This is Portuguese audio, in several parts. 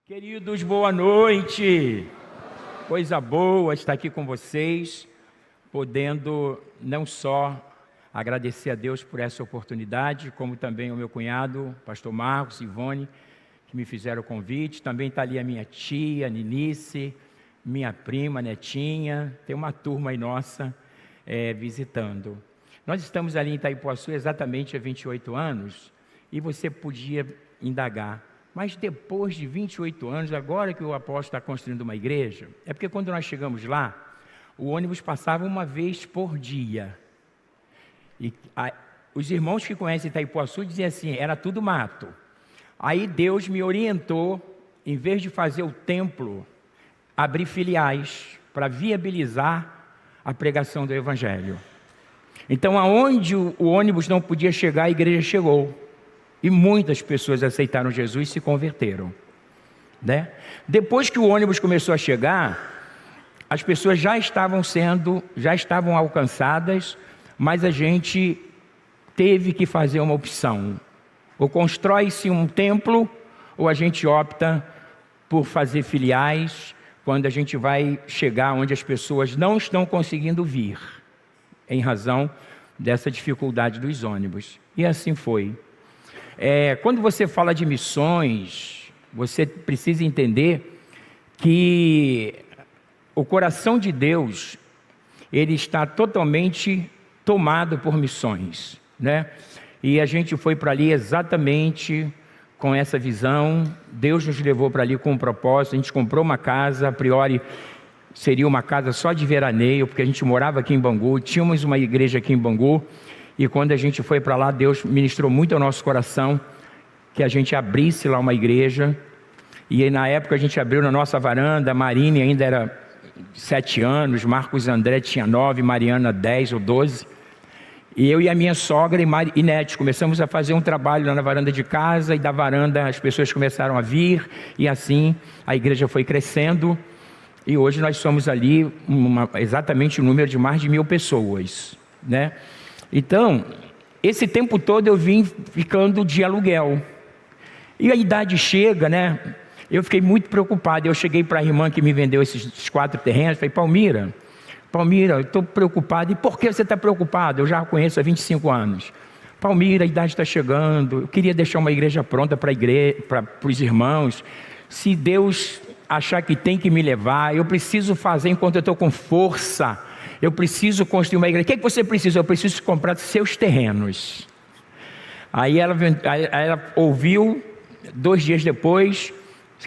Queridos, boa noite. Coisa boa estar aqui com vocês, podendo não só agradecer a Deus por essa oportunidade, como também o meu cunhado, pastor Marcos e Ivone, que me fizeram o convite. Também está ali a minha tia, Ninice, minha prima, Netinha. Tem uma turma aí nossa visitando. Nós estamos ali em Itaipuaçu exatamente há 28 anos, e você podia indagar, mas depois de 28 anos, agora que o apóstolo está construindo uma igreja, é porque quando nós chegamos lá, o ônibus passava uma vez por dia. E os irmãos que conhecem Itaipuaçu diziam assim, era tudo mato. Aí Deus me orientou, em vez de fazer o templo, abrir filiais para viabilizar a pregação do Evangelho. Então, aonde o ônibus não podia chegar, a igreja chegou. E muitas pessoas aceitaram Jesus e se converteram, né? Depois que o ônibus começou a chegar, as pessoas já estavam alcançadas, mas a gente teve que fazer uma opção. Ou constrói-se um templo, ou a gente opta por fazer filiais, quando a gente vai chegar onde as pessoas não estão conseguindo vir, em razão dessa dificuldade dos ônibus. E assim foi. Quando você fala de missões, você precisa entender que o coração de Deus, ele está totalmente tomado por missões, né? E a gente foi para ali exatamente com essa visão. Deus nos levou para ali com um propósito. A gente comprou uma casa, a priori seria uma casa só de veraneio, porque a gente morava aqui em Bangu, tínhamos uma igreja aqui em Bangu. E quando a gente foi para lá, Deus ministrou muito ao nosso coração que a gente abrisse lá uma igreja. E aí, na época a gente abriu na nossa varanda. A Marine ainda era 7 anos, Marcos André tinha 9, Mariana 10 ou 12. E eu e a minha sogra e Nete começamos a fazer um trabalho lá na varanda de casa. E da varanda as pessoas começaram a vir. E assim a igreja foi crescendo. E hoje nós somos ali exatamente o número de mais de 1000 pessoas, né? Então, esse tempo todo eu vim ficando de aluguel. E a idade chega, né? Eu fiquei muito preocupado. Eu cheguei para a irmã que me vendeu esses 4 terrenos. Falei, Palmira, eu estou preocupado. E por que você está preocupado? Eu já a conheço há 25 anos. Palmira, a idade está chegando. Eu queria deixar uma igreja pronta para os irmãos. Se Deus achar que tem que me levar, eu preciso fazer enquanto eu estou com força. Eu preciso construir uma igreja. O que você precisa? Eu preciso comprar seus terrenos. Aí ela ouviu, 2 dias depois,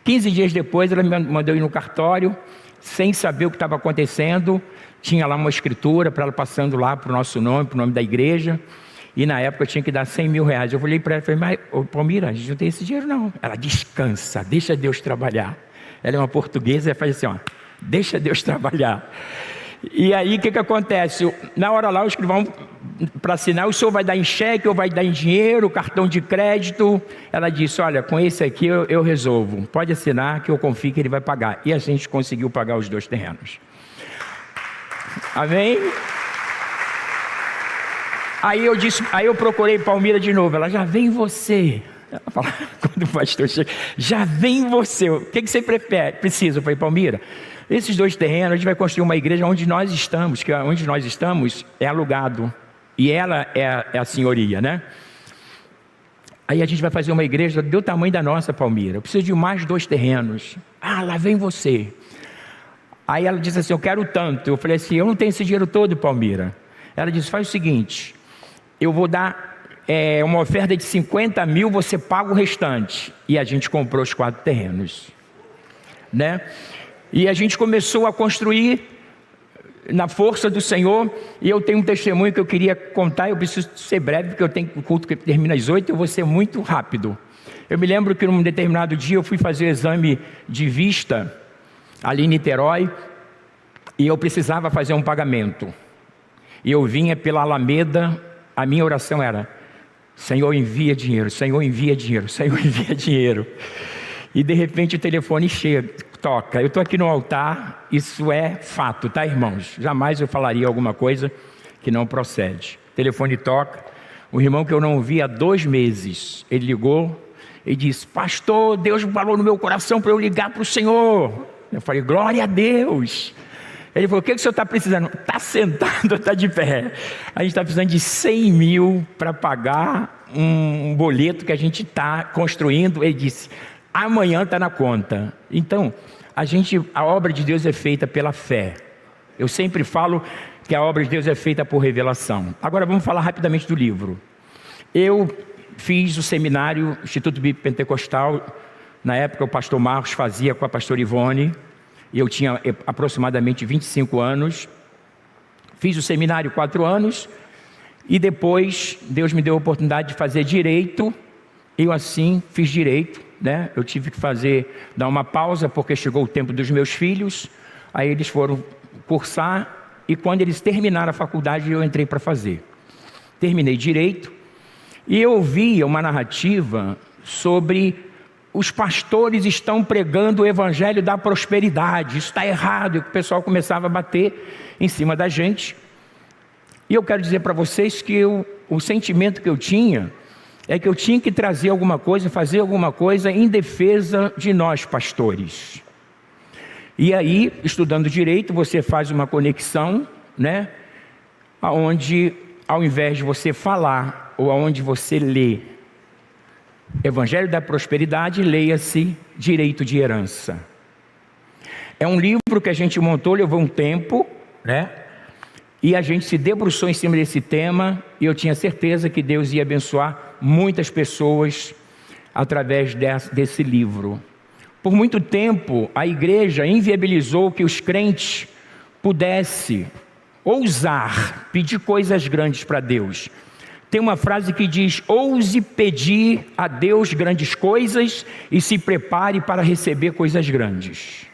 15 dias depois, ela me mandou ir no cartório, sem saber o que estava acontecendo. Tinha lá uma escritura para ela passando lá para o nosso nome, para o nome da igreja. E na época eu tinha que dar 100 mil reais. Eu falei para ela, mas Palmira, a gente não tem esse dinheiro não. Ela, descansa, deixa Deus trabalhar. Ela é uma portuguesa, ela faz assim, ó, deixa Deus trabalhar. E aí o que acontece? Na hora lá o escrivão, para assinar, o senhor vai dar em cheque ou vai dar em dinheiro, cartão de crédito? Ela disse, olha, com esse aqui eu resolvo, pode assinar que eu confio que ele vai pagar. E a gente conseguiu pagar os 2 terrenos. Amém? Aí eu procurei Palmira de novo. Ela, já vem você. Ela fala, quando o pastor chega, já vem você. O que você precisa? Eu falei, Palmira, esses 2 terrenos, a gente vai construir uma igreja onde nós estamos, que onde nós estamos é alugado. E ela é a senhoria, né? Aí a gente vai fazer uma igreja do tamanho da nossa, Palmira. Eu preciso de mais 2 terrenos. Ah, lá vem você. Aí ela disse assim, eu quero tanto. Eu falei assim, eu não tenho esse dinheiro todo, Palmira. Ela disse, faz o seguinte, eu vou dar uma oferta de 50 mil, você paga o restante. E a gente comprou os 4 terrenos, né? E a gente começou a construir na força do Senhor. E eu tenho um testemunho que eu queria contar. Eu preciso ser breve, porque eu tenho um culto que termina às 8. Eu vou ser muito rápido. Eu me lembro que num determinado dia eu fui fazer o exame de vista ali em Niterói. E eu precisava fazer um pagamento. E eu vinha pela Alameda. A minha oração era, Senhor, envia dinheiro, Senhor, envia dinheiro, Senhor, envia dinheiro. E de repente o telefone toca. Eu estou aqui no altar, isso é fato, tá, irmãos? Jamais eu falaria alguma coisa que não procede. O telefone toca, o irmão que eu não vi há 2 meses, ele ligou, e disse: pastor, Deus falou no meu coração para eu ligar para o senhor. Eu falei: glória a Deus. Ele falou: o que o senhor está precisando? Está sentado ou está de pé? A gente está precisando de 100 mil para pagar um boleto que a gente está construindo. Ele disse: amanhã está na conta. Então, a obra de Deus é feita pela fé. Eu sempre falo que a obra de Deus é feita por revelação. Agora vamos falar rapidamente do livro. Eu fiz o seminário Instituto Bíblico Pentecostal. Na época o pastor Marcos fazia com a pastora Ivone. Eu tinha aproximadamente 25 anos. Fiz o seminário 4 anos. E depois Deus me deu a oportunidade de fazer direito. Eu assim fiz direito, né? Eu tive que dar uma pausa porque chegou o tempo dos meus filhos. Aí eles foram cursar. E quando eles terminaram a faculdade, eu entrei para fazer. Terminei direito. E eu ouvia uma narrativa sobre os pastores estão pregando o evangelho da prosperidade. Isso está errado. E o pessoal começava a bater em cima da gente. E eu quero dizer para vocês que o sentimento que eu tinha é que eu tinha que trazer alguma coisa, fazer alguma coisa em defesa de nós pastores. E aí, estudando direito, você faz uma conexão, né? Onde, ao invés de você falar, ou aonde você lê Evangelho da Prosperidade, leia-se Direito de Herança. É um livro que a gente montou, levou um tempo, né? E a gente se debruçou em cima desse tema, e eu tinha certeza que Deus ia abençoar muitas pessoas através desse livro. Por muito tempo, a igreja inviabilizou que os crentes pudessem ousar pedir coisas grandes para Deus. Tem uma frase que diz: ouse pedir a Deus grandes coisas e se prepare para receber coisas grandes.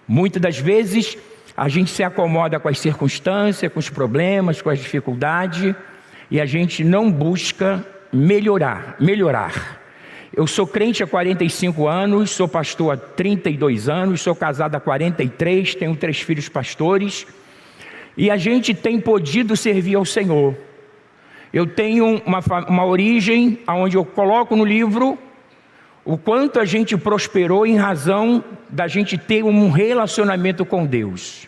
Muitas das vezes a gente se acomoda com as circunstâncias, com os problemas, com as dificuldades, e a gente não busca melhorar. Eu sou crente há 45 anos, sou pastor há 32 anos, sou casado há 43, tenho 3 filhos pastores, e a gente tem podido servir ao Senhor. Eu tenho uma origem onde eu coloco no livro o quanto a gente prosperou em razão da gente ter um relacionamento com Deus.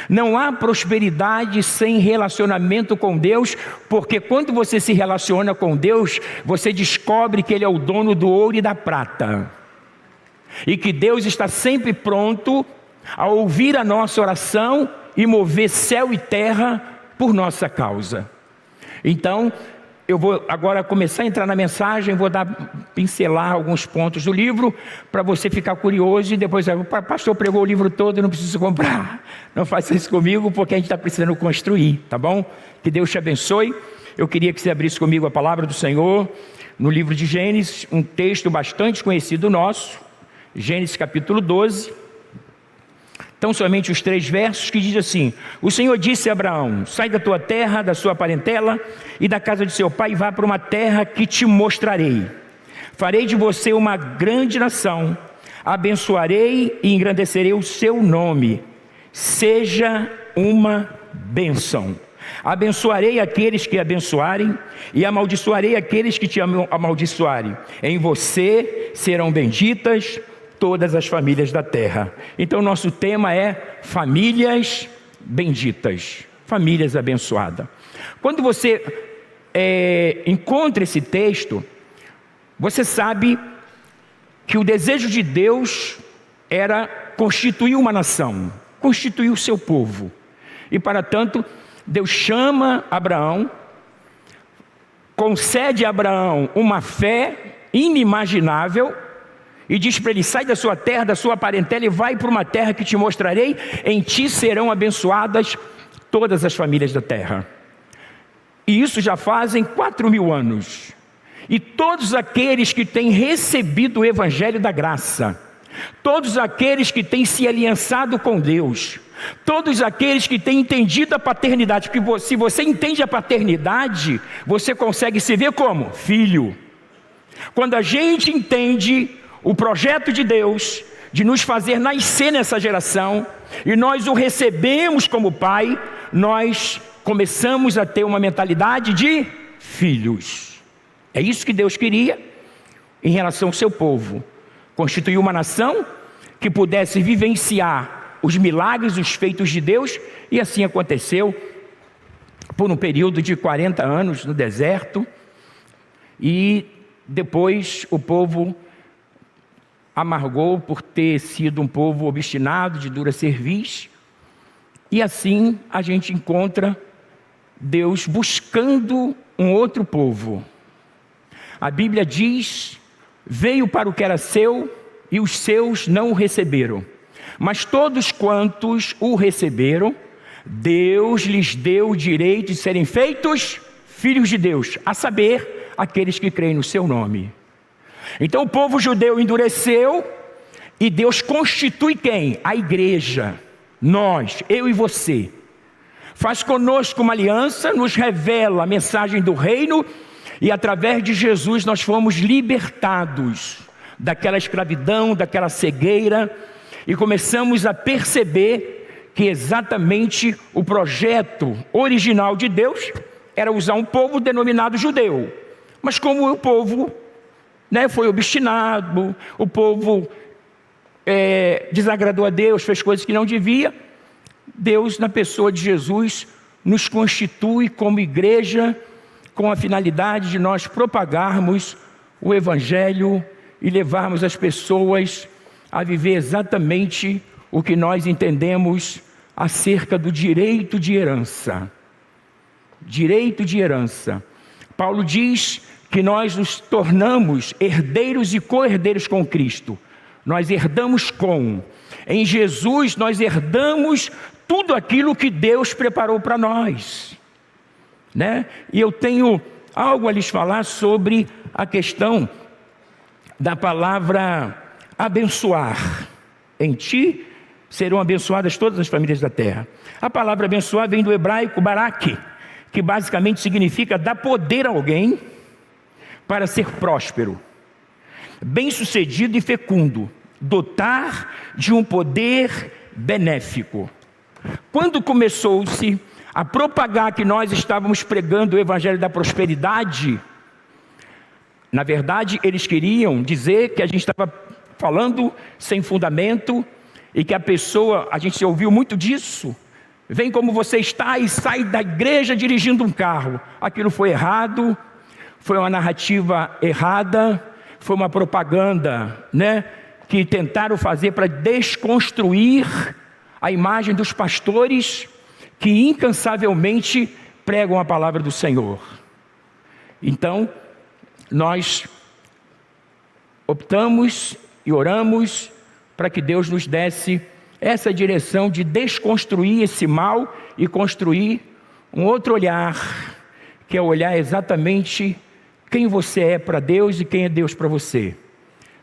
Não há prosperidade sem relacionamento com Deus, porque quando você se relaciona com Deus, você descobre que Ele é o dono do ouro e da prata. E que Deus está sempre pronto a ouvir a nossa oração e mover céu e terra por nossa causa. Então, eu vou agora começar a entrar na mensagem, vou pincelar alguns pontos do livro, para você ficar curioso, e depois, o pastor pregou o livro todo, eu não preciso comprar. Não faça isso comigo, porque a gente está precisando construir, tá bom? Que Deus te abençoe. Eu queria que você abrisse comigo a palavra do Senhor, no livro de Gênesis, um texto bastante conhecido nosso, Gênesis capítulo 12. Então, somente os 3 versos que diz assim: o Senhor disse a Abraão: sai da tua terra, da sua parentela e da casa de seu pai, e vá para uma terra que te mostrarei. Farei de você uma grande nação, abençoarei e engrandecerei o seu nome. Seja uma bênção. Abençoarei aqueles que abençoarem e amaldiçoarei aqueles que te amaldiçoarem. Em você serão benditas todas as famílias da terra. Então nosso tema é famílias benditas, famílias abençoadas. Quando você encontra esse texto, você sabe que o desejo de Deus era constituir uma nação, constituir o seu povo. E para tanto, Deus chama Abraão, concede a Abraão uma fé inimaginável, e diz para ele: sai da sua terra, da sua parentela, e vai para uma terra que te mostrarei. Em ti serão abençoadas todas as famílias da terra. E isso já fazem 4.000 anos. E todos aqueles que têm recebido o evangelho da graça, todos aqueles que têm se aliançado com Deus, todos aqueles que têm entendido a paternidade, porque se você entende a paternidade, você consegue se ver como filho. Quando a gente entende o projeto de Deus de nos fazer nascer nessa geração, e nós o recebemos como pai, nós começamos a ter uma mentalidade de filhos. É isso que Deus queria. em relação ao seu povo. Constituiu uma nação que pudesse vivenciar os milagres, os feitos de Deus, e assim aconteceu por um período de 40 anos no deserto, e depois o povo amargou por ter sido um povo obstinado, de dura cerviz, e assim a gente encontra Deus buscando um outro povo. A Bíblia diz: veio para o que era seu, e os seus não o receberam. Mas todos quantos o receberam, Deus lhes deu o direito de serem feitos filhos de Deus, a saber, aqueles que creem no seu nome. Então o povo judeu endureceu, e Deus constitui quem? A igreja, nós, eu e você. Faz conosco uma aliança, nos revela a mensagem do reino, e através de Jesus nós fomos libertados daquela escravidão, daquela cegueira, e começamos a perceber que exatamente o projeto original de Deus era usar um povo denominado judeu. Mas como o povo foi obstinado, o povo desagradou a Deus, fez coisas que não devia, Deus, na pessoa de Jesus, nos constitui como igreja, com a finalidade de nós propagarmos o Evangelho e levarmos as pessoas a viver exatamente o que nós entendemos acerca do direito de herança. Direito de herança. Paulo diz que nós nos tornamos herdeiros e co-herdeiros com Cristo. Nós herdamos em Jesus nós herdamos tudo aquilo que Deus preparou para nós, E eu tenho algo a lhes falar sobre a questão da palavra abençoar. Em ti serão abençoadas todas as famílias da terra. A palavra abençoar vem do hebraico barak, que basicamente significa dar poder a alguém para ser próspero, bem-sucedido e fecundo, dotar de um poder benéfico. Quando começou-se a propagar que nós estávamos pregando o evangelho da prosperidade, na verdade eles queriam dizer que a gente estava falando sem fundamento, e que a pessoa, a gente ouviu muito disso, vem como você está e sai da igreja dirigindo um carro. Aquilo foi errado, foi uma narrativa errada, foi uma propaganda, que tentaram fazer para desconstruir a imagem dos pastores que incansavelmente pregam a palavra do Senhor. Então, nós optamos e oramos para que Deus nos desse essa direção de desconstruir esse mal e construir um outro olhar, que é olhar exatamente quem você é para Deus e quem é Deus para você.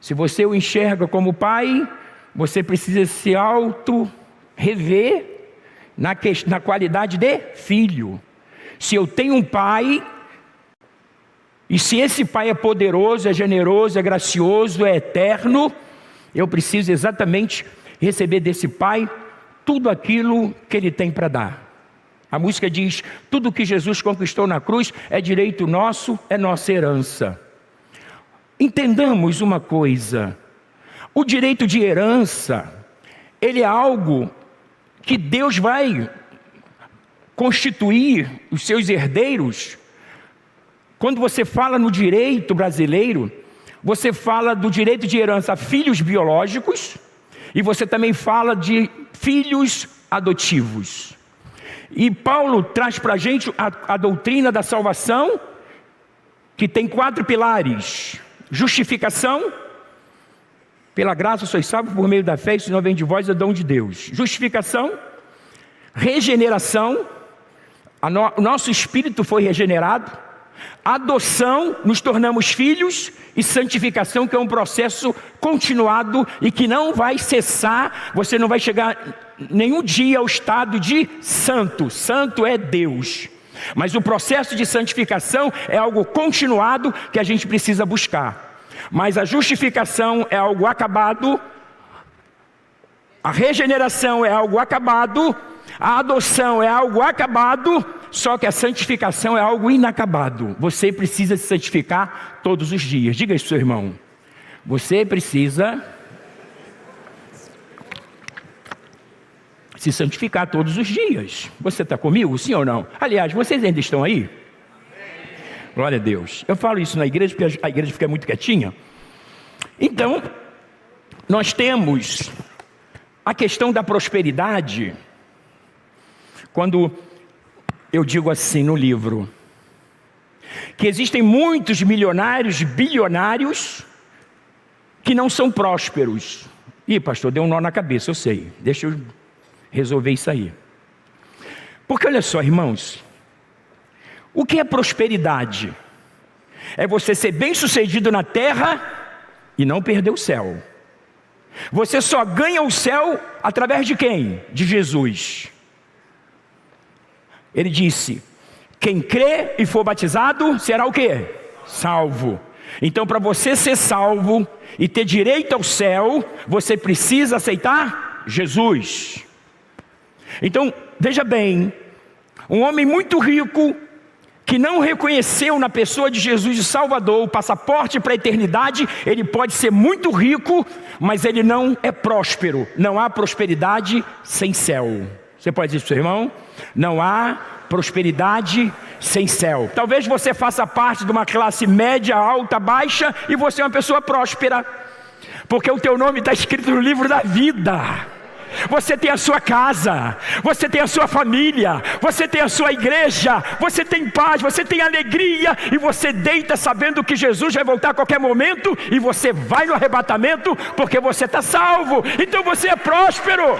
Se você o enxerga como pai, você precisa se auto-rever na qualidade de filho. Se eu tenho um pai, e se esse pai é poderoso, é generoso, é gracioso, é eterno, eu preciso exatamente receber desse pai tudo aquilo que ele tem para dar. A música diz: tudo que Jesus conquistou na cruz é direito nosso, é nossa herança. Entendamos uma coisa: o direito de herança, ele é algo que Deus vai constituir os seus herdeiros. Quando você fala no direito brasileiro, você fala do direito de herança a filhos biológicos, e você também fala de filhos adotivos. E Paulo traz para a gente a doutrina da salvação, que tem 4 pilares: justificação, pela graça sois salvos por meio da fé, isso não vem de vós, é dom de Deus. Justificação, regeneração, o nosso espírito foi regenerado. Adoção, nos tornamos filhos. E santificação, que é um processo continuado e que não vai cessar. Você não vai chegar nenhum dia ao estado de santo. Santo é Deus. Mas o processo de santificação é algo continuado que a gente precisa buscar. Mas a justificação é algo acabado, a regeneração é algo acabado, a adoção é algo acabado, só que a santificação é algo inacabado. Você precisa se santificar todos os dias. Diga isso, seu irmão. Você precisa se santificar todos os dias. Você está comigo, sim ou não? Aliás, vocês ainda estão aí? Glória a Deus. Eu falo isso na igreja porque a igreja fica muito quietinha. Então, nós temos a questão da prosperidade. Quando eu digo assim no livro, que existem muitos milionários, bilionários, que não são prósperos. Ih, pastor, deu um nó na cabeça, eu sei. Deixa eu resolver isso aí. Porque olha só, irmãos, o que é prosperidade? É você ser bem-sucedido na terra e não perder o céu. Você só ganha o céu através de quem? De Jesus. Ele disse: quem crê e for batizado será o quê? Salvo. Então, para você ser salvo e ter direito ao céu, você precisa aceitar Jesus. Então, veja bem, um homem muito rico, que não reconheceu na pessoa de Jesus de Salvador o passaporte para a eternidade, ele pode ser muito rico, mas ele não é próspero. Não há prosperidade sem céu. Você pode dizer para o seu irmão? Não há prosperidade sem céu. Talvez você faça parte de uma classe média, alta, baixa, e você é uma pessoa próspera, porque o teu nome está escrito no livro da vida. Você tem a sua casa, você tem a sua família, você tem a sua igreja, você tem paz, você tem alegria, e você deita sabendo que Jesus vai voltar a qualquer momento, e você vai no arrebatamento, porque você está salvo. Então você é próspero.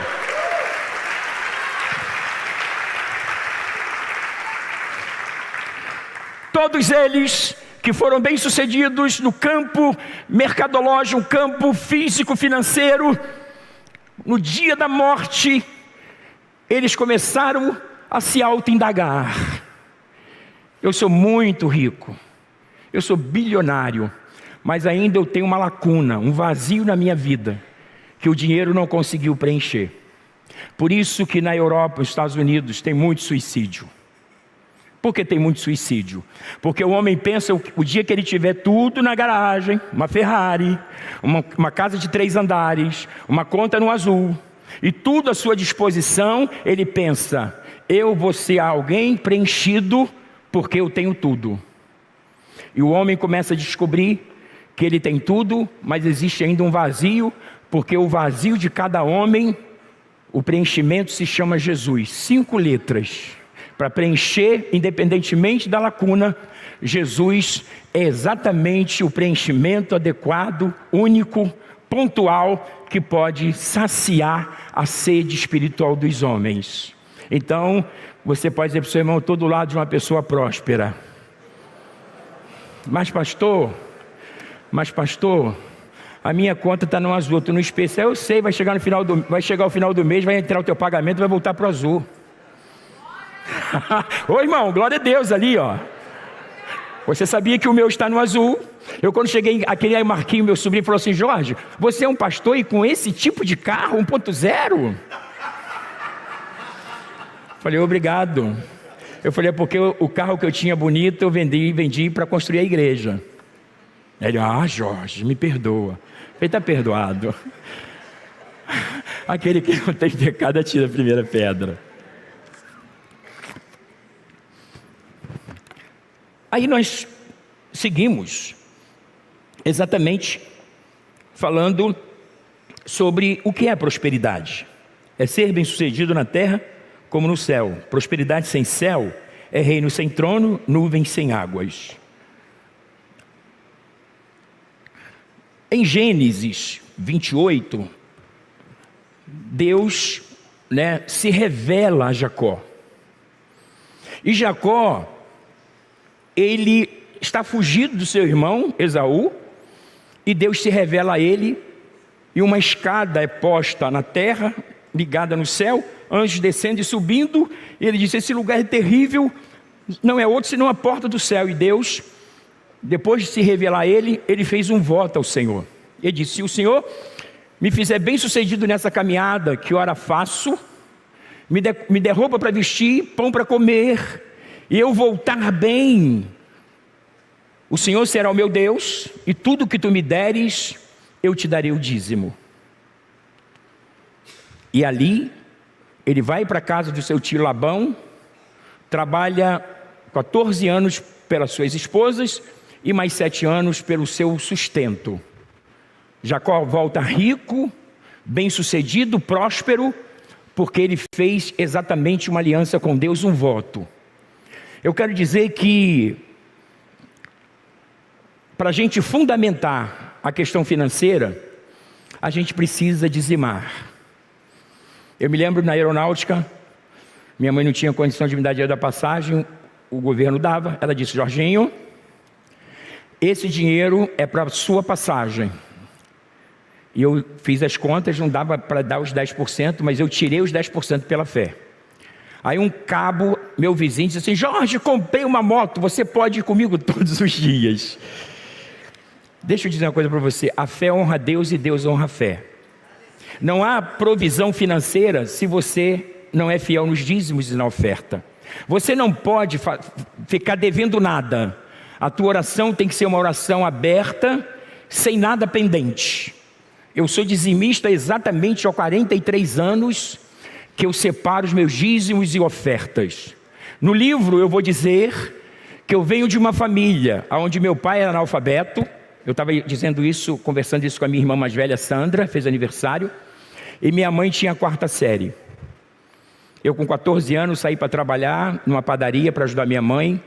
Todos eles que foram bem-sucedidos no campo mercadológico, no campo físico-financeiro, no dia da morte, eles começaram a se auto-indagar. Eu sou muito rico, eu sou bilionário, mas ainda eu tenho uma lacuna, um vazio na minha vida, que o dinheiro não conseguiu preencher. Por isso que na Europa, nos Estados Unidos, tem muito suicídio. Por que tem muito suicídio? Porque o homem pensa, o dia que ele tiver tudo na garagem, uma Ferrari, uma casa de 3 andares, uma conta no azul, e tudo à sua disposição, ele pensa: eu vou ser alguém preenchido porque eu tenho tudo. E o homem começa a descobrir que ele tem tudo, mas existe ainda um vazio, porque o vazio de cada homem, o preenchimento se chama Jesus. 5 letras. Para preencher, independentemente da lacuna, Jesus é exatamente o preenchimento adequado, único, pontual, que pode saciar a sede espiritual dos homens. Então, você pode dizer para o seu irmão: estou do lado de uma pessoa próspera. Mas pastor, a minha conta está no azul, estou no especial. Eu sei, vai chegar o final do mês, vai entrar o teu pagamento, vai voltar para o azul. Ô irmão, glória a Deus ali, ó. Você sabia que o meu está no azul? Eu, quando cheguei, aquele Marquinho, meu sobrinho, falou assim: Jorge, você é um pastor e com esse tipo de carro 1.0? Falei: obrigado. Eu falei: porque o carro que eu tinha bonito, eu vendi para construir a igreja. Ele: Jorge, me perdoa. Ele: está perdoado. Aquele que não tem pecado atira a primeira pedra. Aí nós seguimos exatamente falando sobre o que é prosperidade. É ser bem-sucedido na terra como no céu. Prosperidade sem céu é reino sem trono, nuvens sem águas. Em Gênesis 28, Deus, se revela a Jacó. E Jacó, ele está fugido do seu irmão Esaú, e Deus se revela a ele, e uma escada é posta na terra, ligada no céu, anjos descendo e subindo, e ele diz: esse lugar é terrível, não é outro senão a porta do céu. E Deus, depois de se revelar a ele, ele fez um voto ao Senhor. Ele disse: se o Senhor me fizer bem sucedido nessa caminhada, que ora faço, me dê roupa para vestir, pão para comer, e eu voltar bem, o Senhor será o meu Deus, e tudo que tu me deres eu te darei o dízimo. E ali, ele vai para a casa do seu tio Labão, trabalha 14 anos pelas suas esposas e mais 7 anos pelo seu sustento. Jacó volta rico, bem-sucedido, próspero, porque ele fez exatamente uma aliança com Deus, um voto. Eu quero dizer que, para a gente fundamentar a questão financeira, a gente precisa dizimar. Eu me lembro na aeronáutica, minha mãe não tinha condição de me dar dinheiro da passagem, o governo dava, ela disse: Jorginho, esse dinheiro é para a sua passagem. E eu fiz as contas, não dava para dar os 10%, mas eu tirei os 10% pela fé. Aí um cabo, meu vizinho, disse assim: Jorge, comprei uma moto, você pode ir comigo todos os dias. Deixa eu dizer uma coisa para você: a fé honra a Deus e Deus honra a fé. Não há provisão financeira se você não é fiel nos dízimos e na oferta. Você não pode ficar devendo nada. A tua oração tem que ser uma oração aberta, sem nada pendente. Eu sou dizimista exatamente há 43 anos que eu separo os meus dízimos e ofertas. No livro eu vou dizer que eu venho de uma família onde meu pai era analfabeto. Eu estava dizendo isso, conversando isso com a minha irmã mais velha, Sandra, fez aniversário. E minha mãe tinha a 4ª série. Eu com 14 anos saí para trabalhar numa padaria para ajudar minha mãe.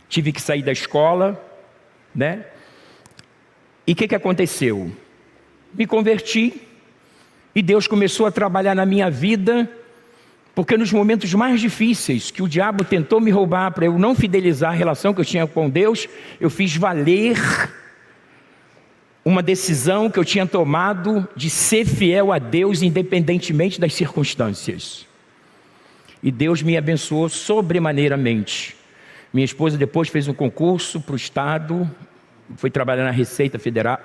Tive que sair da escola, né? E o que aconteceu? Me converti e Deus começou a trabalhar na minha vida, porque nos momentos mais difíceis que o diabo tentou me roubar para eu não fidelizar a relação que eu tinha com Deus, eu fiz valer uma decisão que eu tinha tomado de ser fiel a Deus independentemente das circunstâncias. E Deus me abençoou sobremaneiramente. Minha esposa depois fez um concurso para o Estado, foi trabalhar na Receita Federal,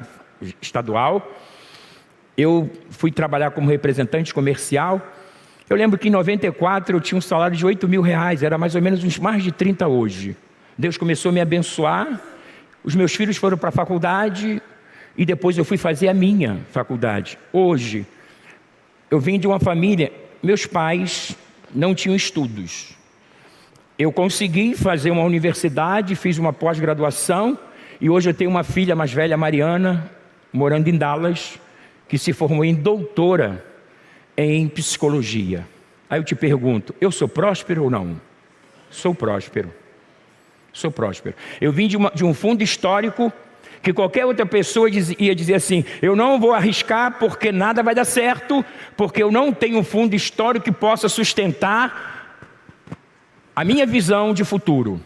Estadual. Eu fui trabalhar como representante comercial. Eu lembro que em 94 eu tinha um salário de R$8.000, era mais ou menos uns mais de 30 hoje. Deus começou a me abençoar, os meus filhos foram para a faculdade, e depois eu fui fazer a minha faculdade. Hoje, eu vim de uma família, meus pais não tinham estudos. Eu consegui fazer uma universidade, fiz uma pós-graduação, e hoje eu tenho uma filha mais velha, Mariana, morando em Dallas, que se formou em doutora em psicologia. Aí eu te pergunto, eu sou próspero ou não? Sou próspero. Sou próspero. Eu vim de um fundo histórico que qualquer outra pessoa ia dizer assim: eu não vou arriscar porque nada vai dar certo, porque eu não tenho um fundo histórico que possa sustentar a minha visão de futuro.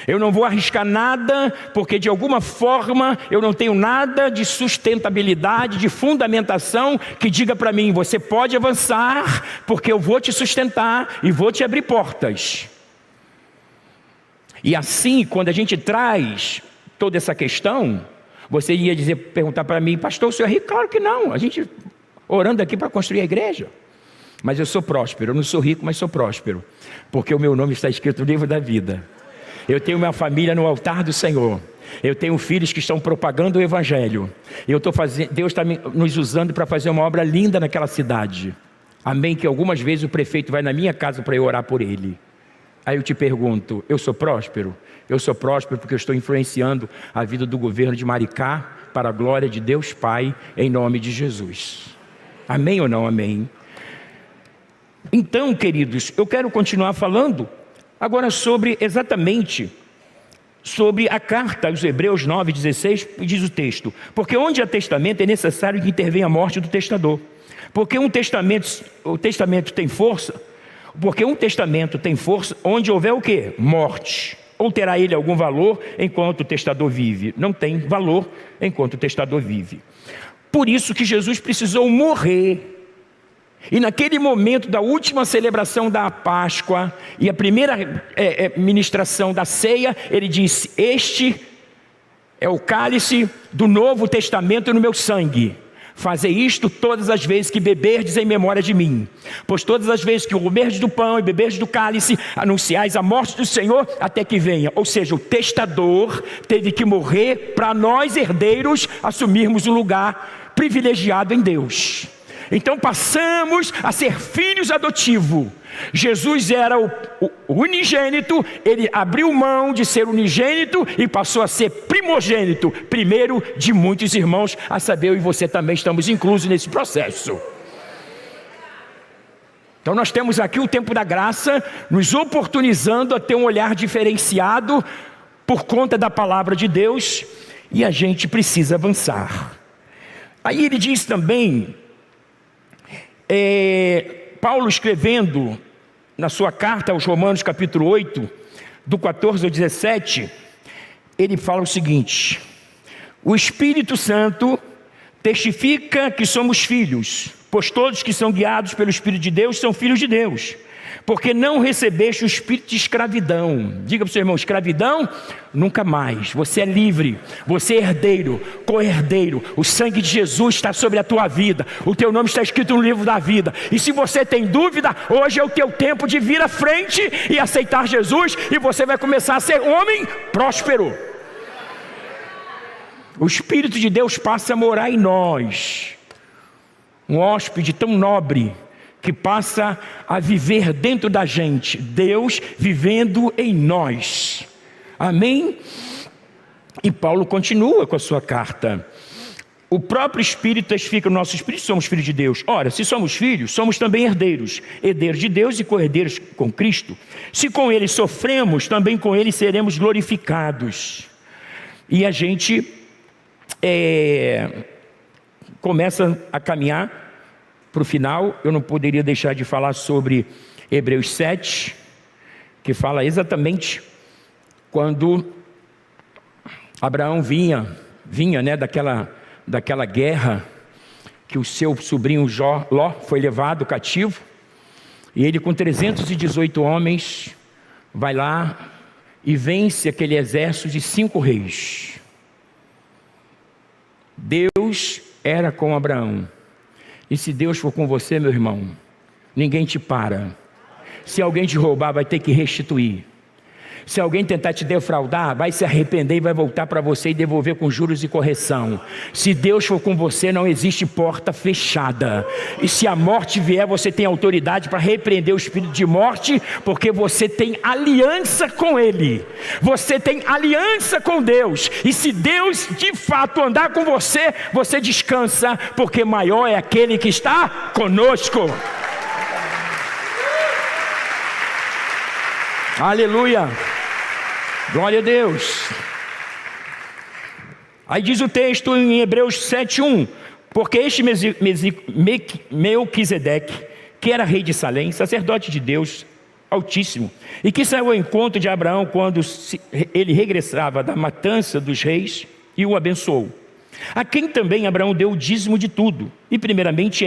Eu não vou arriscar nada porque de alguma forma eu não tenho nada de sustentabilidade, de fundamentação que diga para mim: você pode avançar porque eu vou te sustentar e vou te abrir portas. E assim, quando a gente traz toda essa questão, você ia perguntar para mim: pastor, o senhor é rico? Claro que não, a gente orando aqui para construir a igreja. Mas eu sou próspero, eu não sou rico, mas sou próspero, porque o meu nome está escrito no livro da vida. Eu tenho minha família no altar do Senhor. Eu tenho filhos que estão propagando o Evangelho. Deus está nos usando para fazer uma obra linda naquela cidade. Amém? Que algumas vezes o prefeito vai na minha casa para eu orar por ele. Aí eu te pergunto, eu sou próspero? Eu sou próspero porque eu estou influenciando a vida do governo de Maricá para a glória de Deus Pai, em nome de Jesus. Amém ou não amém? Então, queridos, eu quero continuar falando agora exatamente sobre a carta aos Hebreus 9,16, diz o texto: porque onde há testamento é necessário que intervenha a morte do testador. Porque o testamento tem força, onde houver o quê? Morte. Ou terá ele algum valor enquanto o testador vive? Não tem valor enquanto o testador vive. Por isso que Jesus precisou morrer. E naquele momento da última celebração da Páscoa e a primeira ministração da ceia, ele disse: este é o cálice do Novo Testamento no meu sangue. Fazei isto todas as vezes que beberdes em memória de mim. Pois todas as vezes que comerdes do pão e beberdes do cálice, anunciais a morte do Senhor até que venha. Ou seja, o testador teve que morrer para nós, herdeiros, assumirmos um lugar privilegiado em Deus. Então passamos a ser filhos adotivos. Jesus era o unigênito, ele abriu mão de ser unigênito e passou a ser primogênito, primeiro de muitos irmãos, a saber, eu e você também estamos inclusos nesse processo. Então nós temos aqui o tempo da graça, nos oportunizando a ter um olhar diferenciado por conta da palavra de Deus, e a gente precisa avançar. Aí ele diz também, Paulo escrevendo na sua carta aos Romanos capítulo 8, do 14 ao 17, ele fala o seguinte: o Espírito Santo testifica que somos filhos, pois todos que são guiados pelo Espírito de Deus são filhos de Deus. Porque não recebeste o espírito de escravidão. Diga para o seu irmão: escravidão, nunca mais. Você é livre, você é herdeiro, co-herdeiro. O sangue de Jesus está sobre a tua vida. O teu nome está escrito no livro da vida. E se você tem dúvida, hoje é o teu tempo de vir à frente e aceitar Jesus, e você vai começar a ser um homem próspero. O Espírito de Deus passa a morar em nós. Um hóspede tão nobre que passa a viver dentro da gente, Deus vivendo em nós. Amém? E Paulo continua com a sua carta. O próprio Espírito testifica no nosso Espírito, somos filhos de Deus. Ora, se somos filhos, somos também herdeiros, herdeiros de Deus e co-herdeiros com Cristo. Se com Ele sofremos, também com Ele seremos glorificados. E a gente começa a caminhar para o final. Eu não poderia deixar de falar sobre Hebreus 7, que fala exatamente quando Abraão vinha daquela guerra, que o seu sobrinho Ló foi levado cativo, e ele com 318 homens vai lá e vence aquele exército de 5 reis. Deus era com Abraão. E se Deus for com você, meu irmão, ninguém te para. Se alguém te roubar, vai ter que restituir. Se alguém tentar te defraudar, vai se arrepender e vai voltar para você e devolver com juros e correção. Se Deus for com você, não existe porta fechada. E se a morte vier, você tem autoridade para repreender o espírito de morte, porque você tem aliança com Ele. Você tem aliança com Deus. E se Deus de fato andar com você, você descansa, porque maior é aquele que está conosco. Aleluia. Glória a Deus. Aí diz o texto em Hebreus 7:1: porque este Melquisedeque, que era rei de Salém, sacerdote de Deus Altíssimo, e que saiu ao encontro de Abraão quando ele regressava da matança dos reis, e o abençoou, a quem também Abraão deu o dízimo de tudo, e primeiramente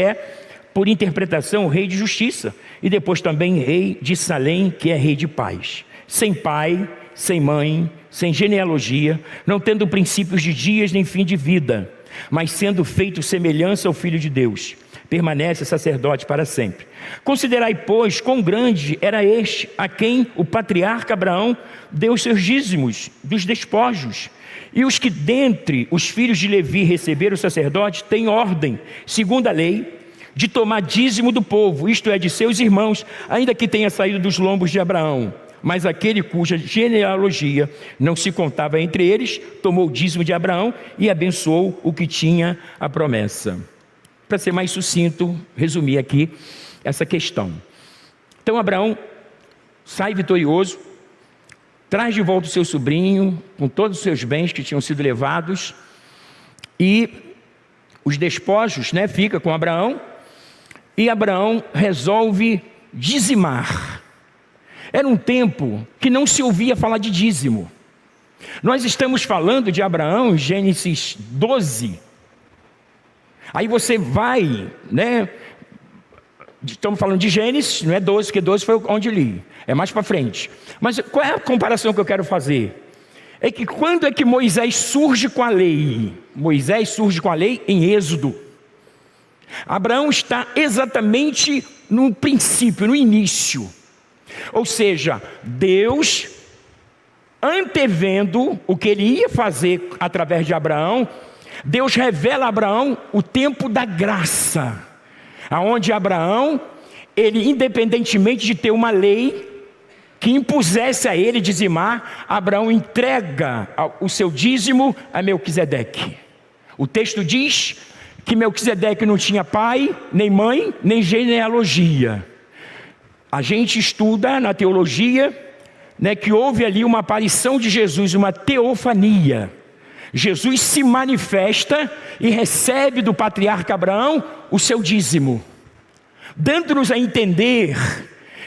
por interpretação, o rei de justiça, e depois também rei de Salém, que é rei de paz, sem pai, sem mãe, sem genealogia, não tendo princípios de dias nem fim de vida, mas sendo feito semelhança ao Filho de Deus, permanece sacerdote para sempre. Considerai, pois, quão grande era este, a quem o patriarca Abraão deu os seus dízimos dos despojos. E os que dentre os filhos de Levi receberam o sacerdote têm ordem, segundo a lei, de tomar dízimo do povo, isto é, de seus irmãos, ainda que tenha saído dos lombos de Abraão. Mas aquele cuja genealogia não se contava entre eles, tomou o dízimo de Abraão e abençoou o que tinha a promessa. Para ser mais sucinto, resumir aqui essa questão. Então Abraão sai vitorioso, traz de volta o seu sobrinho, com todos os seus bens que tinham sido levados, e os despojos, fica com Abraão, e Abraão resolve dizimar. Era um tempo que não se ouvia falar de dízimo. Nós estamos falando de Abraão em Gênesis 12. Aí você vai, estamos falando de Gênesis, não é 12, porque 12 foi onde li, é mais para frente. Mas qual é a comparação que eu quero fazer? É que quando é que Moisés surge com a lei? Moisés surge com a lei em Êxodo. Abraão está exatamente no princípio, no início. Ou seja, Deus, antevendo o que ele ia fazer através de Abraão, Deus revela a Abraão o tempo da graça, aonde Abraão, ele, independentemente de ter uma lei que impusesse a ele dizimar, Abraão entrega o seu dízimo a Melquisedeque. O texto diz que Melquisedeque não tinha pai, nem mãe, nem genealogia. A gente estuda na teologia, que houve ali uma aparição de Jesus, uma teofania. Jesus se manifesta e recebe do patriarca Abraão o seu dízimo, dando-nos a entender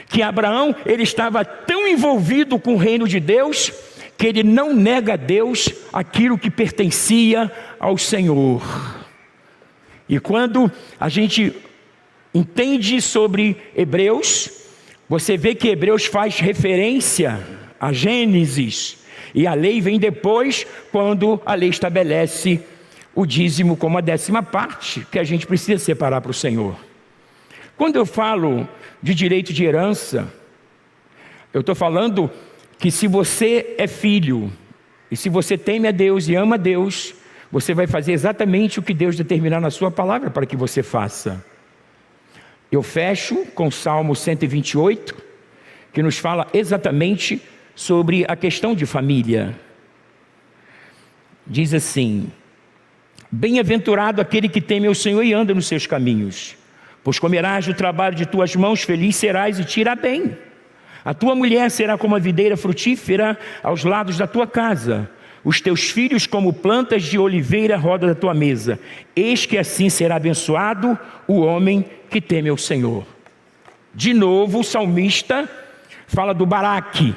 que Abraão, ele estava tão envolvido com o reino de Deus, que ele não nega a Deus aquilo que pertencia ao Senhor. E quando a gente entende sobre Hebreus, você vê que Hebreus faz referência a Gênesis, e a lei vem depois, quando a lei estabelece o dízimo como a 10ª parte, que a gente precisa separar para o Senhor. Quando eu falo de direito de herança, eu estou falando que se você é filho, e se você teme a Deus e ama a Deus, você vai fazer exatamente o que Deus determinar na sua palavra para que você faça. Eu fecho com o Salmo 128, que nos fala exatamente sobre a questão de família. Diz assim: bem-aventurado aquele que teme ao Senhor e anda nos seus caminhos, pois comerás do trabalho de tuas mãos, feliz serás e te irá bem. A tua mulher será como a videira frutífera aos lados da tua casa, os teus filhos como plantas de oliveira à roda da tua mesa. Eis que assim será abençoado o homem que teme ao Senhor. De novo o salmista fala do Baraque.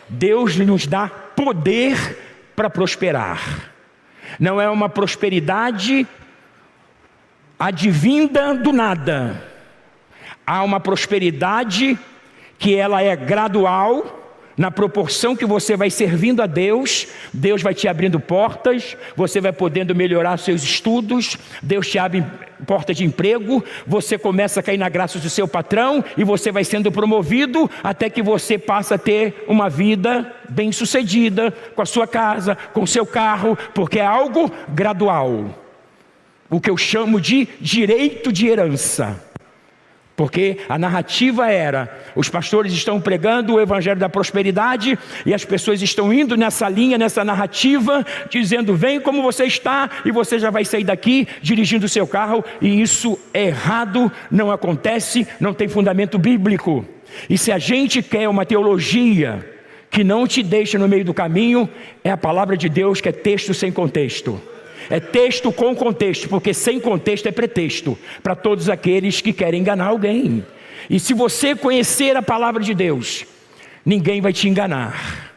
Deus nos dá poder para prosperar. Não é uma prosperidade advinda do nada. Há uma prosperidade que ela é gradual, na proporção que você vai servindo a Deus, Deus vai te abrindo portas, você vai podendo melhorar seus estudos, Deus te abre portas de emprego, você começa a cair na graça do seu patrão, e você vai sendo promovido, até que você passa a ter uma vida bem sucedida, com a sua casa, com o seu carro, porque é algo gradual. O que eu chamo de direito de herança. Porque a narrativa era, os pastores estão pregando o evangelho da prosperidade, e as pessoas estão indo nessa linha, nessa narrativa, dizendo: vem como você está, e você já vai sair daqui dirigindo o seu carro. E isso é errado, não acontece, não tem fundamento bíblico. E se a gente quer uma teologia que não te deixa no meio do caminho, é a palavra de Deus, que é texto sem contexto. É texto com contexto, porque sem contexto é pretexto para todos aqueles que querem enganar alguém. E se você conhecer a palavra de Deus, ninguém vai te enganar.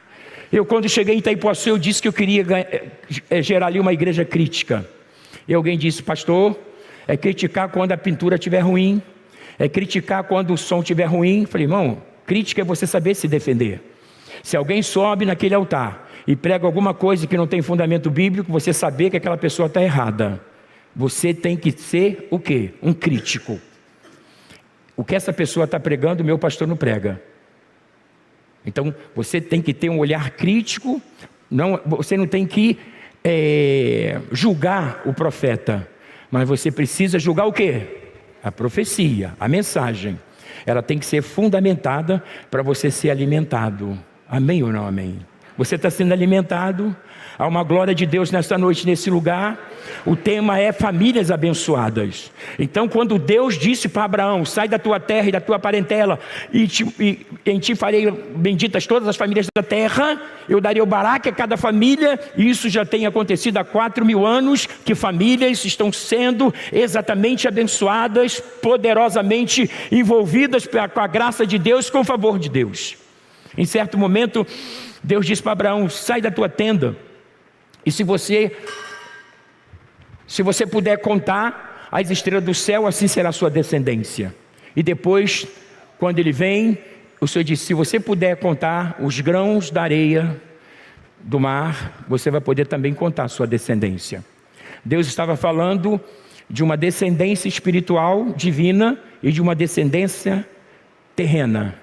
Eu, quando cheguei em Itaipuaçu, eu disse que eu queria gerar ali uma igreja crítica. E alguém disse: pastor, é criticar quando a pintura estiver ruim, é criticar quando o som estiver ruim. Falei: irmão, crítica é você saber se defender. Se alguém sobe naquele altar e prega alguma coisa que não tem fundamento bíblico, você saber que aquela pessoa está errada. Você tem que ser o quê? Um crítico. O que essa pessoa está pregando, o meu pastor não prega. Então, você tem que ter um olhar crítico. Você não tem que julgar o profeta, mas você precisa julgar o quê? A profecia, a mensagem. Ela tem que ser fundamentada para você ser alimentado. Amém ou não amém? Você está sendo alimentado. Há uma glória de Deus nesta noite, nesse lugar. O tema é famílias abençoadas. Então, quando Deus disse para Abraão: sai da tua terra e da tua parentela, e em ti farei benditas todas as famílias da terra, eu darei o Baraque a cada família. E isso já tem acontecido há 4.000 anos, que famílias estão sendo exatamente abençoadas, poderosamente envolvidas com a graça de Deus, com o favor de Deus. Em certo momento, Deus disse para Abraão: sai da tua tenda, e se você puder contar as estrelas do céu, assim será a sua descendência. E depois, quando ele vem, o Senhor disse: se você puder contar os grãos da areia do mar, você vai poder também contar a sua descendência. Deus estava falando de uma descendência espiritual divina e de uma descendência terrena.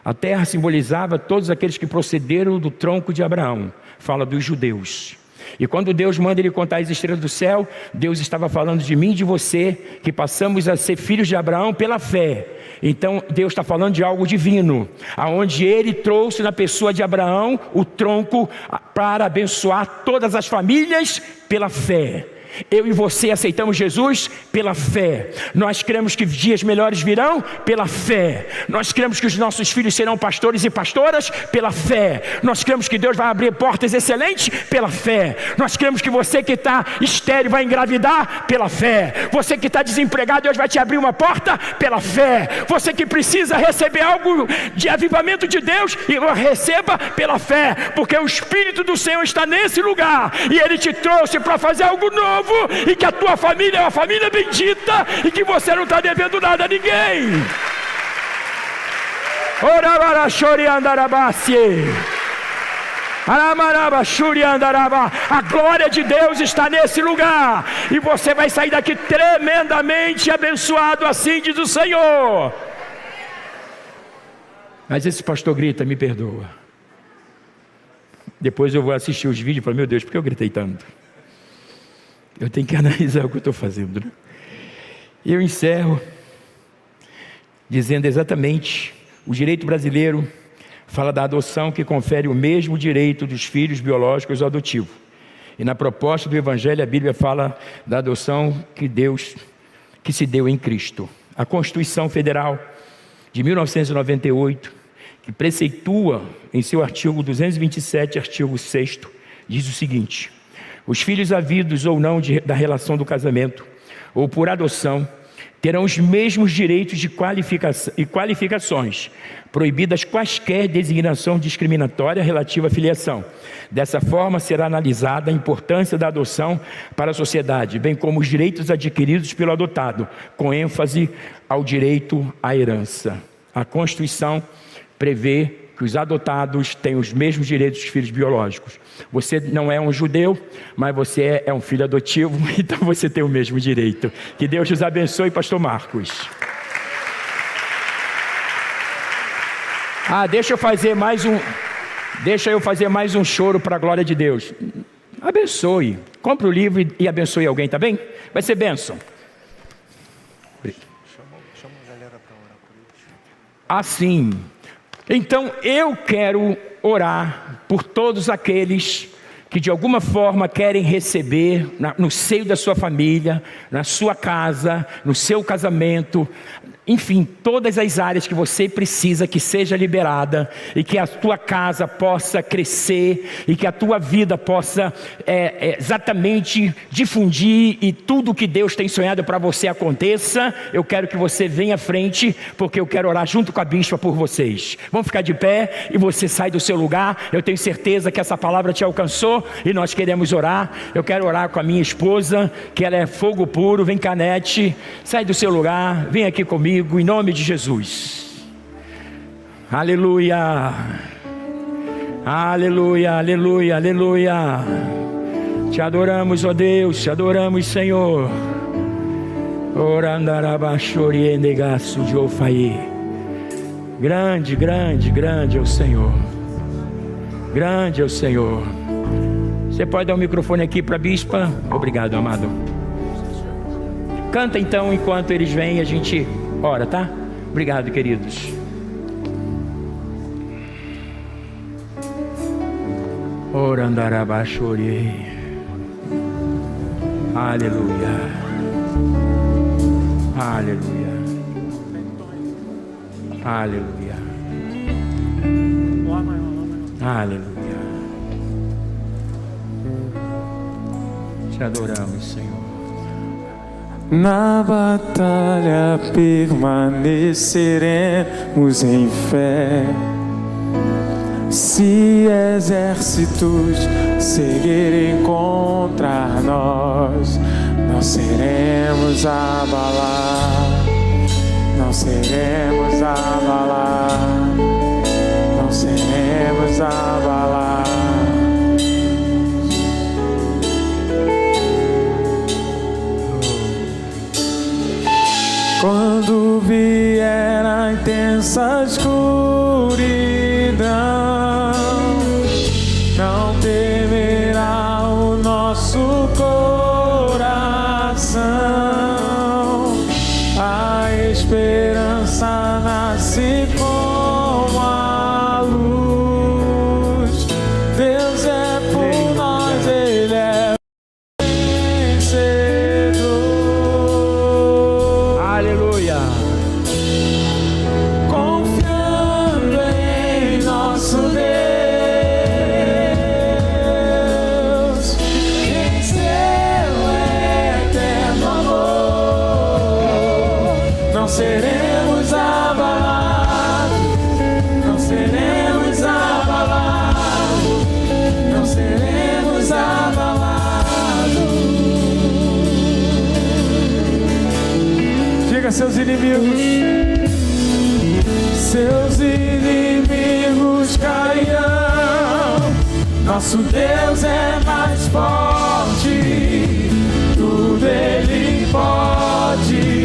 A terra simbolizava todos aqueles que procederam do tronco de Abraão. Fala dos judeus. E quando Deus manda ele contar as estrelas do céu, Deus estava falando de mim e de você, que passamos a ser filhos de Abraão pela fé. Então Deus está falando de algo divino, aonde Ele trouxe na pessoa de Abraão o tronco para abençoar todas as famílias pela fé. Eu e você aceitamos Jesus pela fé. Nós cremos que dias melhores virão pela fé. Nós cremos que os nossos filhos serão pastores e pastoras pela fé. Nós cremos que Deus vai abrir portas excelentes pela fé. Nós cremos que você que está estéril vai engravidar pela fé. Você que está desempregado, Deus vai te abrir uma porta pela fé. Você que precisa receber algo de avivamento de Deus, e receba pela fé, porque o Espírito do Senhor está nesse lugar e Ele te trouxe para fazer algo novo, e que a tua família é uma família bendita, e que você não está devendo nada a ninguém. A glória de Deus está nesse lugar, e você vai sair daqui tremendamente abençoado, assim diz o Senhor. Mas esse pastor grita, me perdoa. Depois eu vou assistir os vídeos e falar, meu Deus, por que eu gritei tanto? Eu tenho que analisar o que eu estou fazendo, né? E eu encerro dizendo exatamente: o direito brasileiro fala da adoção, que confere o mesmo direito dos filhos biológicos ao adotivo. E na proposta do Evangelho, a Bíblia fala da adoção que se deu em Cristo. A Constituição Federal de 1998, que preceitua em seu artigo 227, artigo 6º, diz o seguinte: os filhos havidos ou não da relação do casamento ou por adoção terão os mesmos direitos e qualificações, proibidas quaisquer designação discriminatória relativa à filiação. Dessa forma, será analisada a importância da adoção para a sociedade, bem como os direitos adquiridos pelo adotado, com ênfase ao direito à herança. A Constituição prevê que os adotados têm os mesmos direitos dos filhos biológicos. Você não é um judeu, mas você é um filho adotivo, então você tem o mesmo direito. Que Deus os abençoe, pastor Marcos. Deixa eu fazer mais um choro para a glória de Deus. Abençoe. Compre o livro e abençoe alguém, tá bem? Vai ser bênção. Chama a galera para orar por isso. Assim, então eu quero orar por todos aqueles que de alguma forma querem receber no seio da sua família, na sua casa, no seu casamento, enfim, todas as áreas que você precisa que seja liberada, e que a tua casa possa crescer, e que a tua vida possa exatamente difundir, e tudo que Deus tem sonhado para você aconteça. Eu quero que você venha à frente, porque eu quero orar junto com a bispa por vocês. Vamos ficar de pé, e você sai do seu lugar. Eu tenho certeza que essa palavra te alcançou, e nós queremos orar. Eu quero orar com a minha esposa, que ela é fogo puro. Vem cá, Nete, sai do seu lugar, vem aqui comigo, em nome de Jesus. Aleluia, aleluia, aleluia, aleluia. Te adoramos, ó Deus, te adoramos, Senhor. Grande, grande, grande é o Senhor. Grande é o Senhor. Você pode dar o microfone aqui para a bispa? Obrigado, amado. Canta então, enquanto eles vêm, a gente ora, tá? Obrigado, queridos. Ora andarabachore. Aleluia. Aleluia. Aleluia. Aleluia. Te adoramos, Senhor. Na batalha permaneceremos em fé. Se exércitos seguirem contra nós, não seremos abalados, não seremos abalados, não seremos abalados. Quando vier a intensa escuridão, não temerá o nosso coração. A esperança nasce como a luz. Deus é por nós, Ele é vencedor. Aleluia. Confiando em nosso Deus, em seu eterno amor, não seremos abalados, não seremos abalados, não seremos abalados. Diga a seus inimigos: seus inimigos cairão. Nosso Deus é mais forte, tudo Ele pode.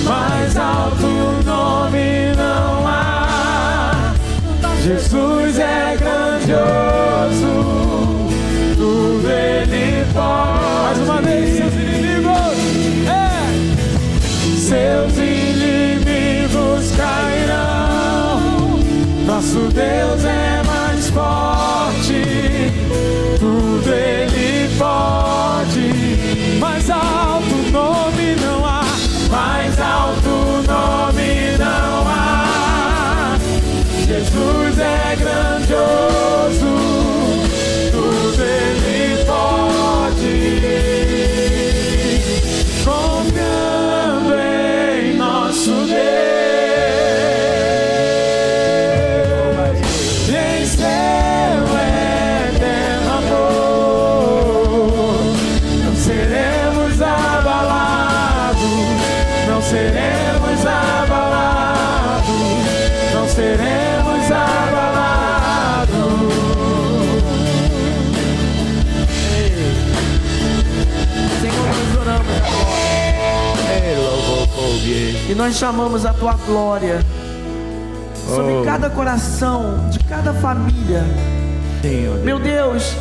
Mais alto nome não há. Jesus é grandioso, tudo Ele pode. Mais uma vez, seus inimigos. Seus inimigos cairão. Nosso Deus é mais forte, tudo Ele pode. Mais alto nome não há, mais alto nome não há. Jesus é grandioso, tudo Ele pode. Confiando em nosso Deus, em seu eterno amor, não seremos abalados, não seremos abalados, não seremos abalados. Senhor, nós oramos e nós chamamos a Tua glória sobre cada coração, de cada família. Senhor, Meu Deus,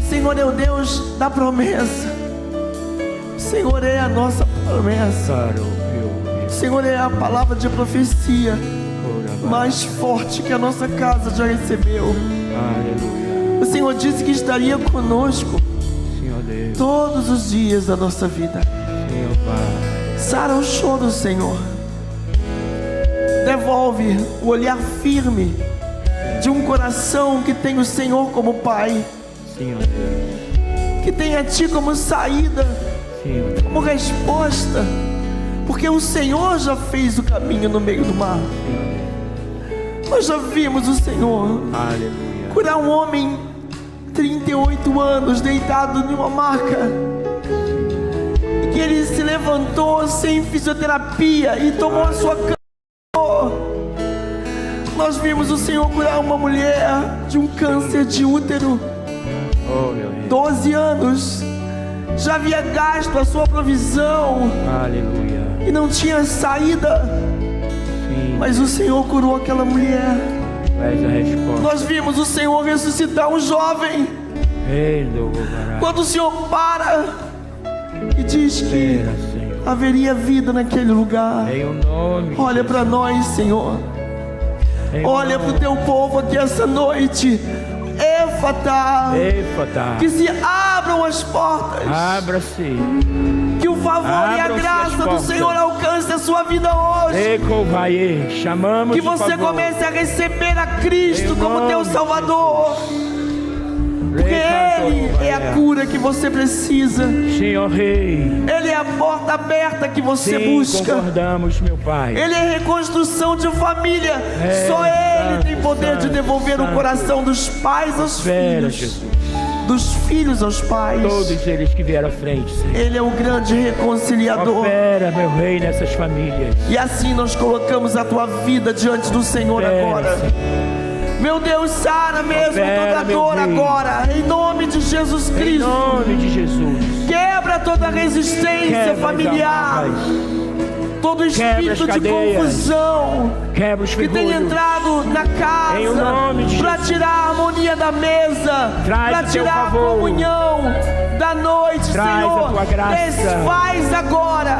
Senhor é o Deus da promessa. Senhor é a nossa promessa. Senhor é a palavra de profecia mais forte que a nossa casa já recebeu. Aleluia. O Senhor disse que estaria conosco Senhor Deus, todos os dias da nossa vida. Senhor Pai. Sara o choro, Senhor. Devolve o olhar firme de um coração que tem o Senhor como Pai, Senhor Deus, que tem a Ti como saída, Senhor Deus, como resposta, porque o Senhor já fez o caminho no meio do mar. Nós já vimos o Senhor aleluia. curar um homem 38 anos deitado em uma maca, que ele se levantou sem fisioterapia e tomou a sua cama. Nós vimos o Senhor curar uma mulher de um câncer de útero, Oh, meu Deus. 12 anos, já havia gasto a sua provisão Aleluia. e não tinha saída, Sim, mas o Senhor curou aquela mulher. tu és a resposta. Nós vimos o Senhor ressuscitar um jovem. Quando o Senhor para e diz que Espera, Senhor. haveria vida naquele lugar. Em o nome. Olha para nós, Senhor. Em o Olha para o nome. Teu povo aqui essa noite. Éfata. Eifata. Que se abram as portas. Abra-se. Que o favor e a Abram-se graça as do portas. Senhor alcance a sua vida hoje. Ecovaie. Chamamos Que o você favor. comece a receber a Cristo Em como nome teu de Salvador. Porque Ele é a cura que você precisa. Senhor Rei. Ele é a porta aberta que você Sim, busca. concordamos, meu Pai. Ele é reconstrução de família. É, Só Ele santo, tem poder de santo, devolver o santo. coração dos pais aos Espera, filhos, Jesus. dos filhos aos pais. Todos eles que vieram à frente, Senhor. Ele é o grande reconciliador. Opera, meu Rei, nessas famílias. E assim nós colocamos a tua vida diante do Senhor Opera, agora. Senhor. Meu Deus, sara mesmo Opera, toda meu dor Rei. agora, em nome de Jesus Em Cristo. nome de Jesus. Quebra toda resistência Quebra as familiar, amarras. todo espírito as de cadeias. confusão Quebra os que tem ferrolhos. entrado na Em o nome de casa para Jesus. tirar a harmonia da mesa, Traz para o teu tirar a favor. comunhão da noite. Traz Senhor, a tua graça. desfaz agora,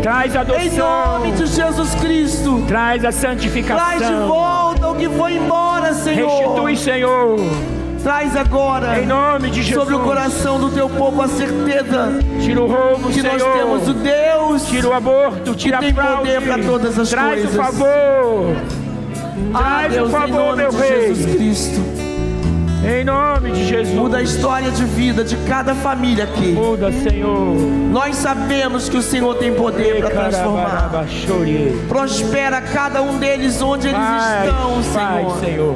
Traz a em nome adoção. de Jesus Cristo. Traz a Traz de santificação. volta o que foi embora, Senhor. Restitui, Senhor. Traz agora Em nome de Jesus. sobre o coração do teu povo a certeza Tira o roubo, que Senhor. nós temos o Deus Tira o aborto, tira que a tem fraude. poder para todas as Traz coisas. o favor. Traz Deus, o favor, em nome meu de Rei. Jesus Cristo. Em nome de Jesus. Muda a história de vida de cada família aqui. Muda, Senhor. Nós sabemos que o Senhor tem poder para transformar. Prospera cada um deles onde eles estão, Senhor. Senhor.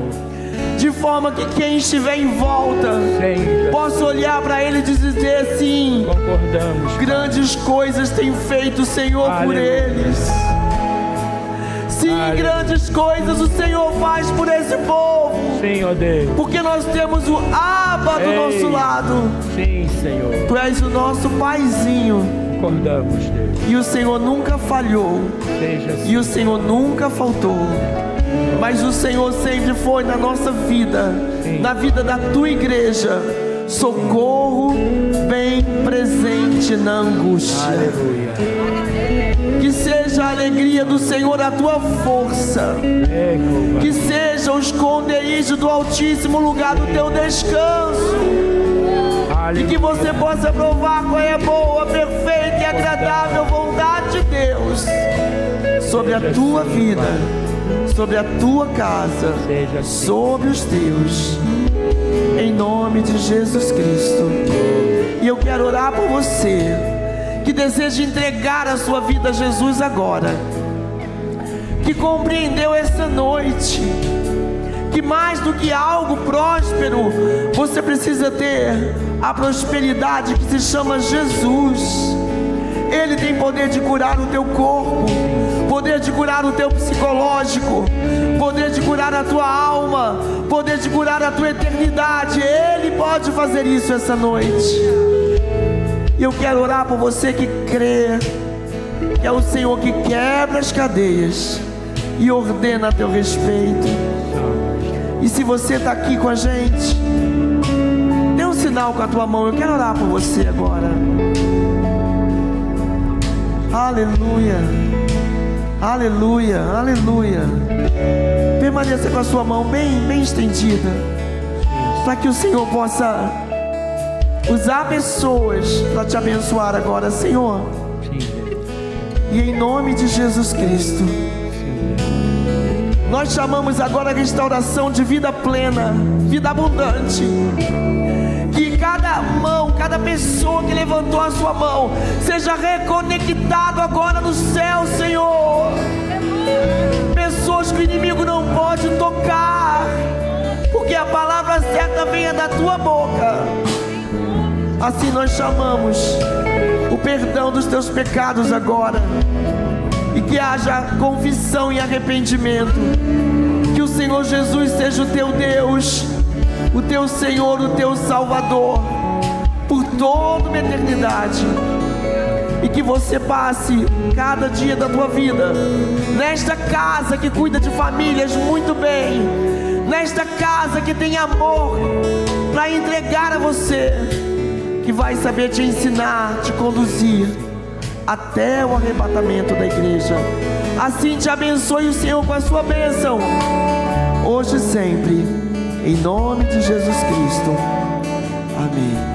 De forma que quem estiver em volta Senhor. possa olhar para ele e dizer assim: Concordamos. grandes coisas tem feito o Senhor por Aleluia. eles. Sim, Aleluia. grandes coisas o Senhor faz por esse povo. Sim, ó Deus. Porque nós temos o Abba do Ei. nosso lado. Sim, Senhor. Tu és o nosso paizinho. Concordamos, Deus. E o Senhor nunca falhou. Seja assim. E o Senhor nunca faltou. Mas o Senhor sempre foi na nossa vida, Sim. na vida da tua igreja, socorro bem presente na angústia. Aleluia. Que seja a alegria do Senhor a tua força. Que seja o esconderijo do Altíssimo lugar do teu descanso. E que você possa provar qual é a boa, perfeita e agradável vontade de Deus sobre a tua vida, sobre a tua casa, Seja assim. sobre os teus, em nome de Jesus Cristo. E eu quero orar por você que deseja entregar a sua vida a Jesus agora, que compreendeu essa noite que mais do que algo próspero, você precisa ter a prosperidade que se chama Jesus. Ele tem poder de curar o teu corpo, poder de curar o teu psicológico, poder de curar a tua alma, poder de curar a tua eternidade. Ele pode fazer isso essa noite. E eu quero orar por você que crê que é o Senhor que quebra as cadeias e ordena a teu respeito. E se você está aqui com a gente, dê um sinal com a tua mão. Eu quero orar por você agora. Aleluia, aleluia, aleluia. Permaneça com a sua mão bem estendida, para que o Senhor possa usar pessoas para te abençoar agora, Senhor. E em nome de Jesus Cristo, nós chamamos agora a restauração de vida plena, vida abundante. Que cada mão, cada pessoa que levantou a sua mão, seja reconectado agora no céu, Senhor. Pessoas que o inimigo não pode tocar, porque a palavra certa venha da tua boca. Assim nós chamamos o perdão dos teus pecados agora, e que haja confissão e arrependimento. Que o Senhor Jesus seja o teu Deus, o teu Senhor, o teu Salvador, por toda uma eternidade. E que você passe cada dia da tua vida nesta casa que cuida de famílias muito bem, nesta casa que tem amor para entregar a você, que vai saber te ensinar, te conduzir até o arrebatamento da igreja. Assim te abençoe o Senhor com a sua bênção, hoje e sempre, em nome de Jesus Cristo. Amém.